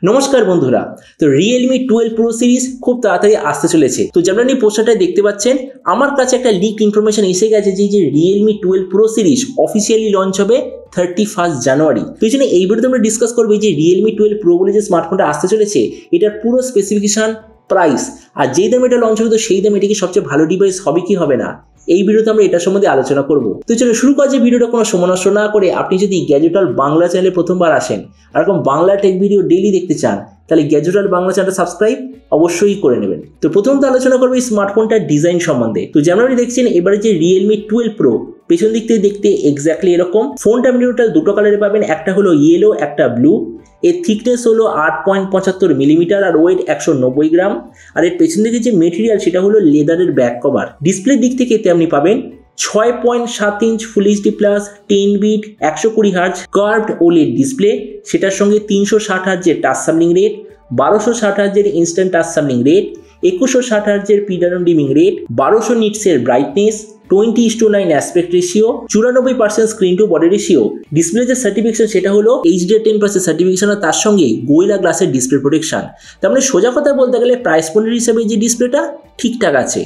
নমস্কার বন্ধুরা, তো Realme 12 Pro সিরিজ খুব তাড়াতাড়ি আসতে চলেছে। তো যেমন আপনি পোস্টারটায় দেখতে পাচ্ছেন, আমার কাছে একটা লিক ইনফরমেশন এসে গেছে যে Realme 12 Pro series officially launch হবে 31 জানুয়ারি। তো এই জন্য এই ভিডিওতে আমরা ডিসকাস করবো যে Realme 12 Pro বলে যে স্মার্টফোনটা আসতে চলেছে, এটার পুরো স্পেসিফিকেশন, প্রাইস আর যেই দামে এটা লঞ্চ হবে তো সেই দামে এটা কি সবচেয়ে ভালো ডিভাইস হবে কি হবে না, এই ভিডিওতে আমরা এটার সম্বন্ধে আলোচনা করব। তো চলো শুরু করা যে ভিডিওটা কোনো সময় নষ্ট না করে, আপনি যদি গ্যাজেটাল বাংলা চ্যানেলে প্রথমবার আসেন আর এরকম বাংলা টেক ভিডিও ডেইলি দেখতে চান, তাহলে গ্যাজেটাল বাংলা চ্যানেলটা সাবস্ক্রাইব অবশ্যই করে নেবেন। তো প্রথমত আলোচনা করবো এই স্মার্টফোনটার ডিজাইন সম্বন্ধে। তো যেমন আপনি দেখছেন এবারে যে Realme 12 Pro পেছন দিক থেকে দেখতে এক্স্যাক্টলি এরকম। ফোনটা আপনি টোটাল দুটো কালারে পাবেন, একটা হলো ইয়েলো, একটা ব্লু। এর থিকনেস হলো 8.75 মিলিমিটার আর ওয়েট 190 গ্রাম। আর এর পেছন দিকে যে মেটেরিয়াল সেটা হলো লেদারের ব্যাক কভার। ডিসপ্লের দিক থেকে এতে আপনি পাবেন 6.7 inch full HD plus 10 bit 120 hertz curved OLED display, সেটার সঙ্গে 360 হার্জের টাচ সামলিং রেট, 1260 হার্জের ইনস্ট্যান্ট টাচ সামলিং রেট, 2160 হার্জের পিডারন ডিমিং রেট, 1200 নিটসের brightness, 20:9 aspect ratio, 94% screen to body ratio. Display যে সার্টিফিকেশন সেটা হলো HDR10+ সার্টিফিকেশন, আর তার সঙ্গে গোরিলা গ্লাসের ডিসপ্লে প্রোটেকশন। তার মানে সোজা কথা বলতে গেলে প্রাইস পয়েন্ট হিসেবে যে ডিসপ্লেটা ঠিকঠাক আছে।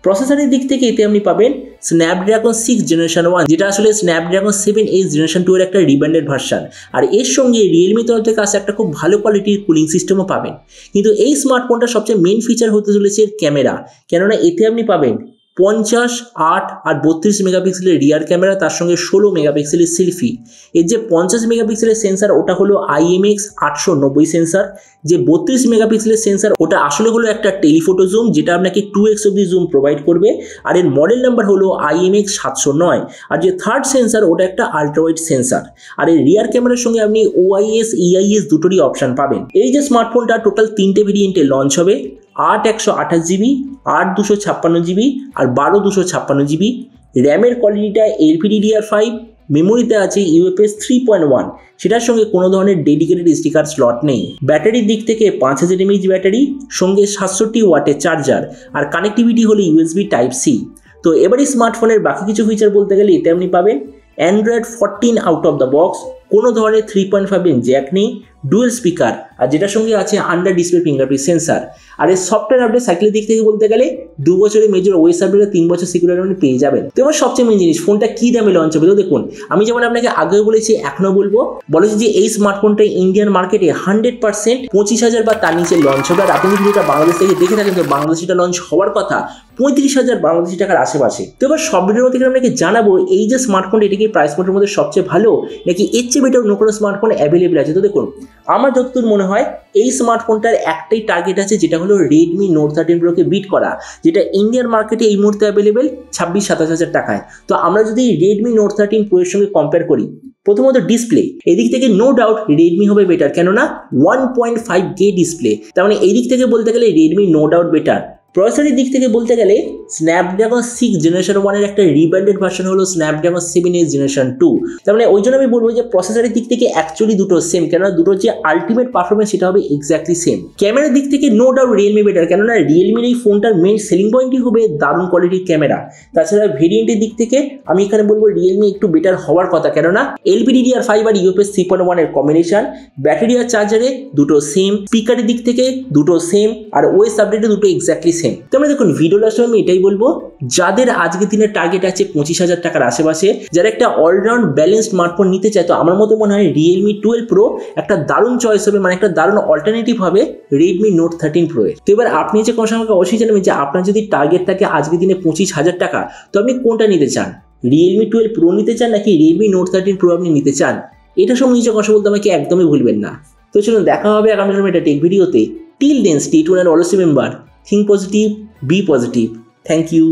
প্রসেসরের দিক থেকে এতে আপনি পাবেন স্ন্যাপড্রাগন 6 জেনারেশন 1, যেটা আসলে স্ন্যাপড্রাগন 7H জেনারেশন 2 এর একটা রিব্র্যান্ডেড ভার্সন। আর এর সঙ্গে Realme তরফ থেকে আসে একটা খুব ভালো কোয়ালিটির কুলিং সিস্টেমও পাবেন। কিন্তু এই স্মার্টফোনটা সবচেয়ে মেইন ফিচার হতে চলেছে এর ক্যামেরা, কেননা এতে আপনি পাবেন 50, 8 আর 32 মেগাপিক্সেলের রিয়ার ক্যামেরা, তার সঙ্গে 16 মেগাপিক্সেলের সেলফি। এর যে 50 মেগাপিক্সেলের সেন্সার ওটা হলো IMX 890 সেন্সার। যে 32 মেগাপিক্সেলের সেন্সার ওটা আসলে হলো একটা টেলিফোটো জুম, যেটা আপনাকে 2x অব্দি জুম প্রোভাইড করবে। আর এর মডেল নাম্বার হলো IMX 709। আর যে থার্ড সেন্সার ওটা একটা আল্ট্রাওয়াইড সেন্সার। আর এই রিয়ার ক্যামেরার সঙ্গে আপনি OIS EIS দুটোরই অপশন পাবেন। এই যে স্মার্টফোনটা টোটাল 3টে ভেরিয়েন্টে লঞ্চ হবে, 8/128 GB, 8/256 GB আর 12/256 GB। র্যামের কোয়ালিটিটা LPDDR5, মেমোরিতে আছে UFS 3.1, সেটার সঙ্গে কোনো ধরনের ডেডিকেটেড SD কার্ড স্লট নেই। ব্যাটারির দিক থেকে 5000 mAh ব্যাটারি, সঙ্গে 67 ওয়াটের চার্জার, আর কানেক্টিভিটি হলো USB Type-C। তো এবারই স্মার্টফোনের বাকি কিছু ফিচার বলতে গেলে এতে আপনি পাবেন Android 14 out of the box, কোনো ধরনের 3.5 ইঞ্চ জ্যাক নেই, ডুয়েল স্পিকার, আর যেটার সঙ্গে আছে আন্ডার ডিসপ্লে ফিঙ্গারপ্রিন্ট সেন্সার। আর এর সফটওয়্যার আপডেট সাইকেলের দিক থেকে বলতে গেলে 2 বছরের মেজর ওএস আপডেট, 3 বছর সিকিউরিটি আপনি পেয়ে যাবেন। তো এবার সবচেয়ে মেন জিনিস, ফোনটা কি দামে লঞ্চ হবে। তো দেখুন, আমি যেমন আপনাকে আগেও বলেছি এখনো বলেছি যে এই স্মার্টফোনটা ইন্ডিয়ান মার্কেটে 100% 25,000 বা তার নিচে লঞ্চ হবে। আর আপনি যদি এটা বাংলাদেশ থেকে দেখে থাকেন তো বাংলাদেশে এটা লঞ্চ হওয়ার কথা 35,000 বাংলাদেশি টাকার আশেপাশে। তো এবার সব ভিডিওর মধ্যে আপনাকে জানাবো এই যে স্মার্টফোনটা এটা কি প্রাইস পয়েন্টের মধ্যে সবচেয়ে ভালো, নাকি এর চেয়ে বেটার অন্য কোনো স্মার্টফোন অ্যাভেলেবেল আছে। তো দেখুন, আমার যতদূর মনে হয় এই স্মার্টফোনটার একটাই টার্গেট আছে, যেটা হলো Redmi Note 13 Pro কে বিট করা, যেটা ইন্ডিয়ান মার্কেটে এই মুহূর্তে অ্যাভেলেবেল 26-27 হাজার টাকায়। তো আমরা যদি Redmi Note 13 Pro এর সঙ্গে কম্পেয়ার করি, প্রথমত ডিসপ্লে, এদিক থেকে নো ডাউট Redmi হবে বেটার, কেননা 1.5K ডিসপ্লে। তার মানে এই দিক থেকে বলতে গেলে Redmi নো ডাউট বেটার। প্রসেসরের দিক থেকে বলতে গেলে স্ন্যাপড্রাগন 6 জেনারেশন 1 এর একটা রিব্র্যান্ডেড ভার্সন হলো স্ন্যাপড্রাগন 7H জেনারেশন 2। তার মানে ওই জন্য আমি বলবো যে প্রসেসরের দিক থেকে অ্যাকচুয়ালি দুটো সেম, কেননা দুটোর যে আলটিমেট পারফরমেন্স সেটা হবে এক্স্যাক্টলি সেম। ক্যামেরার দিক থেকে নো ডাউট Realme বেটার, কেননা Realme এই ফোনটার মেইন সেলিং পয়েন্টই হবে দারুণ কোয়ালিটির ক্যামেরা। তাছাড়া ভেরিয়েন্টের দিক থেকে আমি এখানে বলবো Realme একটু বেটার হওয়ার কথা, কেননা LPDDR5 আর UFS 3.1 এর কম্বিনেশন। ব্যাটারি আর চার্জারে দুটো সেম, স্পিকারের দিক থেকে দুটো সেম, আর ওএস আপডেটে দুটো এক্স্যাক্টলি সেম। তোমরা দেখুন, ভিডিও লাস্টে আমি এটাই বলবো, যাদের আজকের দিনের টার্গেট আছে 25,000 টাকার আশেপাশে, যারা একটা অলরাউন্ড ব্যালেন্সড স্মার্টফোন নিতে চায়, তো আমার মতো মনে হয় Realme 12 Pro একটা দারুণ চয়েস হবে, মানে একটা দারুণ অল্টারনেটিভ হবে Redmi Note 13 Pro এর। তো এবার আপনি যে কোনো সময় অবশ্যই জানাবেন যে আপনার যদি টার্গেট থাকে আজকের দিনে 25,000 টাকা, তো আপনি কোনটা নিতে চান, Realme 12 Pro নিতে চান নাকি Redmi Note 13 Pro আপনি নিতে চান? এটা সব নিজে কথা বলতে আমাকে একদমই ভুলবেন না। তো চলুন দেখা হবে আগামী একটা টেক ভিডিওতে। Till then stay tuned and always remember, think positive, be positive. Thank you.